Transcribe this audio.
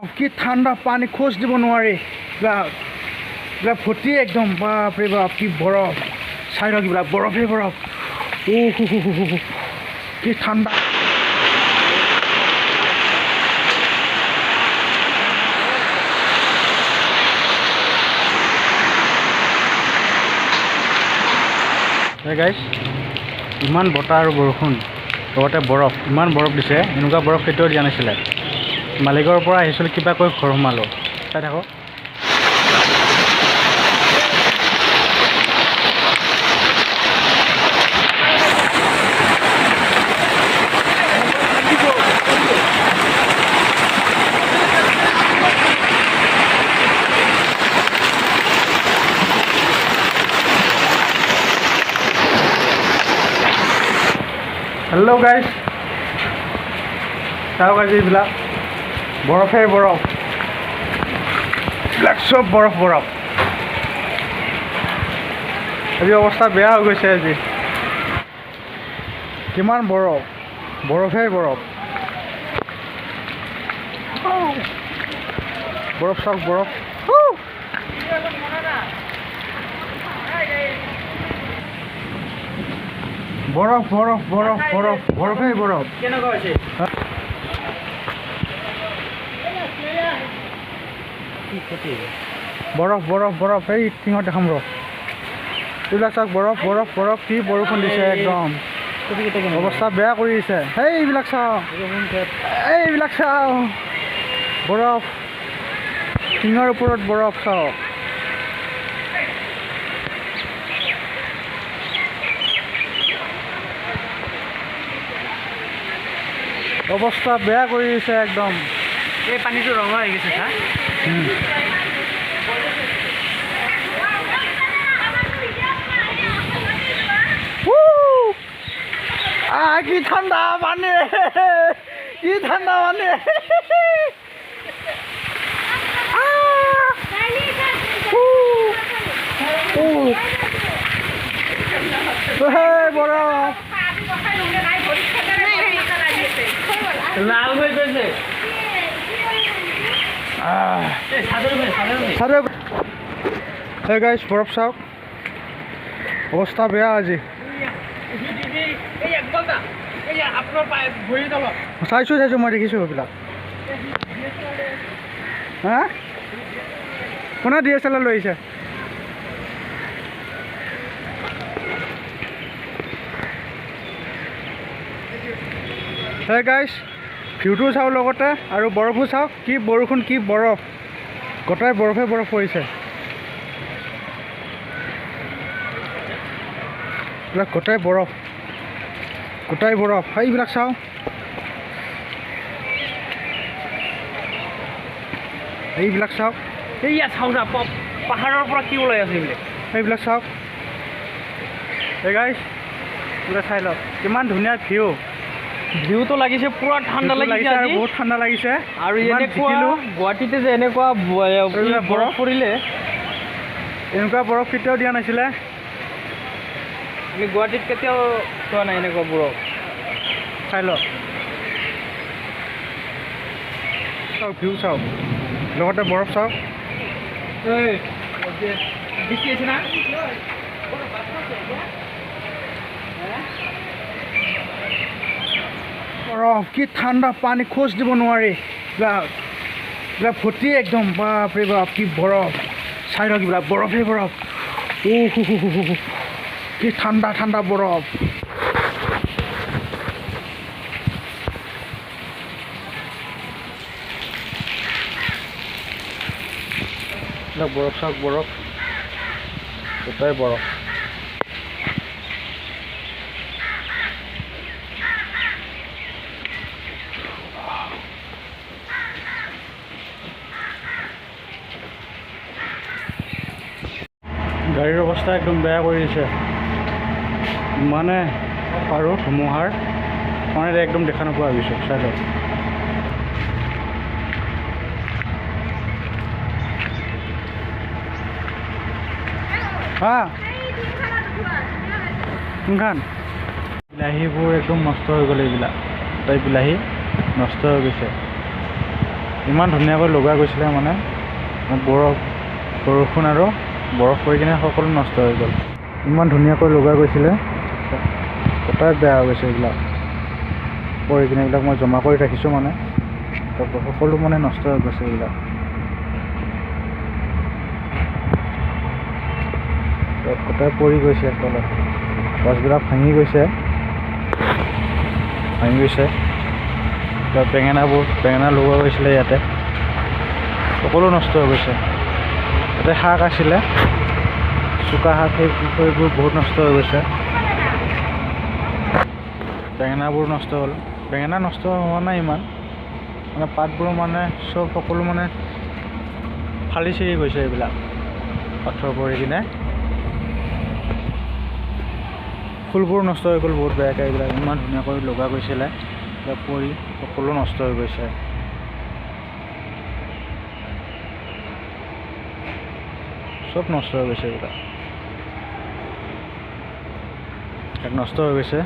কি ঠাণ্ডা পানী খোজ দিব নোৱাৰি এইবিলাক ফুটি একদম বাপৰে বাপ কি বৰফ চাই লওক এইবিলাক বৰফেই বৰফ কি ঠাণ্ডা গাইজ ইমান বতাহ আৰু বৰষুণ লগতে বৰফ ইমান বৰফ দিছে এনেকুৱা বৰফ কেতিয়াও দিয়া নাছিলে মালিকৰ পৰা আহিছিলোঁ কিবা কৈ ঘৰ সোমালোঁ চাই থাকক হেল্ল' গাইজ চাওক আজি এইবিলাক বৰফেই বৰফ এইবিলাক চব বৰফ বৰফ আজি অৱস্থা বেয়া হৈ গৈছে আজি কিমান বৰফ বৰফেই বৰফ বৰফ চাওক বৰফ বৰফ বৰফ বৰফ বৰফ বৰফেই বৰফ কেনেকুৱা হৈছে বৰফ বৰফ বৰফ এই টিঙত দেখাম ৰ এইবিলাক চাওক বৰফ বৰফ বৰফ কি বৰষুণ দিছে একদম অৱস্থা বেয়া কৰি দিছে সেই এইবিলাক চাওঁ এইবিলাক চাওঁ বৰফ টিঙৰ ওপৰত বৰফ চাওক অৱস্থা বেয়া কৰি দিছে একদম এই পানীটো ৰঙা হৈ গৈছে হা কি ঠাণ্ডা পানী কি ঠাণ্ডা পানী বৰফ লাল হৈ গৈছে গাইজ বৰফ চাওক অৱস্থা বেয়া আজি চাইছোঁ মই দেখিছোঁ এইবিলাক হা কোনে DSLR লৈ আহিছে গাইজ ভিউটো চাওক লগতে আৰু বৰফো চাওক কি বৰষুণ কি বৰফ গোটাই বৰফে বৰফ পৰিছে এইবিলাক গোটাই বৰফ এইবিলাক চাওঁ এইবিলাক চাওক এইয়া চাওক না পাহাৰৰ পৰা কি ওলাই আছে এইবিলাক চাওক গাইজ পুৰা চাই লওক কিমান ধুনীয়া ভিউটো লাগিছে পুৰা ঠাণ্ডা লাগিছে আৰু বহুত ঠাণ্ডা লাগিছে আৰু এনেকুৱা গুৱাহাটীতে যে এনেকুৱা বৰফ পৰিলে এনেকুৱা বৰফ কেতিয়াও দিয়া নাছিলে আমি গুৱাহাটীত কেতিয়াও চোৱা নাই এনেকুৱা বৰফ চাই লওক চাওক ভিউ চাওক লগতে বৰফ চাওক বৰফ কি ঠাণ্ডা পানী খোজ দিব নোৱাৰি এইবিলাক ফুটি একদম বাপৰে বাপ কি বৰফ চাই লওক এইবিলাক বৰফেই বৰফ কি ঠাণ্ডা ঠাণ্ডা বৰফ এইবিলাক বৰফ চাওক বৰফ গোটাই বৰফ গাড়ীৰ অৱস্থা একদম বেয়া কৰি দিছে মানে আৰু ধুমুহাৰ মানে একদম দেখা নোপোৱা হৈ গৈছে চাই লওক হা কোনখান বিলাহীবোৰ একদম নষ্ট হৈ গ'ল এইবিলাক তাই বিলাহী নষ্ট হৈ গৈছে ইমান ধুনীয়াকৈ লগোৱা গৈছিলে মানে বৰষুণ আৰু বৰফ পৰি কিনে সকলো নষ্ট হৈ গ'ল। ইমান ধুনীয়াকৈ লগোৱা গৈছিলে, গোটাই বেয়া হৈ গৈছে এইবিলাক পৰি কিনে। এইবিলাক মই জমা কৰি ৰাখিছোঁ মানে, সকলো মানে নষ্ট হৈ গৈছে এইবিলাক। গোটাই পৰি গৈছে তলত, গছবিলাক ভাঙি গৈছে। বেঙেনা লগোৱা গৈছিলে ইয়াতে, সকলো নষ্ট হৈ গৈছে। ইয়াতে শাক আছিলে, চুকা শাক, সেইবোৰ বহুত নষ্ট হৈ গৈছে। বেঙেনাবোৰ নষ্ট হ'ল। বেঙেনা নষ্ট হোৱা নাই ইমান, মানে পাতবোৰ মানে সকলো মানে ফালি চিৰি গৈছে এইবিলাক পাথৰ পৰি কিনে। ফুলবোৰ নষ্ট হৈ গ'ল বহুত বেয়াকৈ। এইবিলাক ইমান ধুনীয়াকৈ লগা গৈছিলে, পৰি সকলো নষ্ট হৈ গৈছে। চব নষ্ট হৈ গৈছে, এইবিলাক নষ্ট হৈ গৈছে।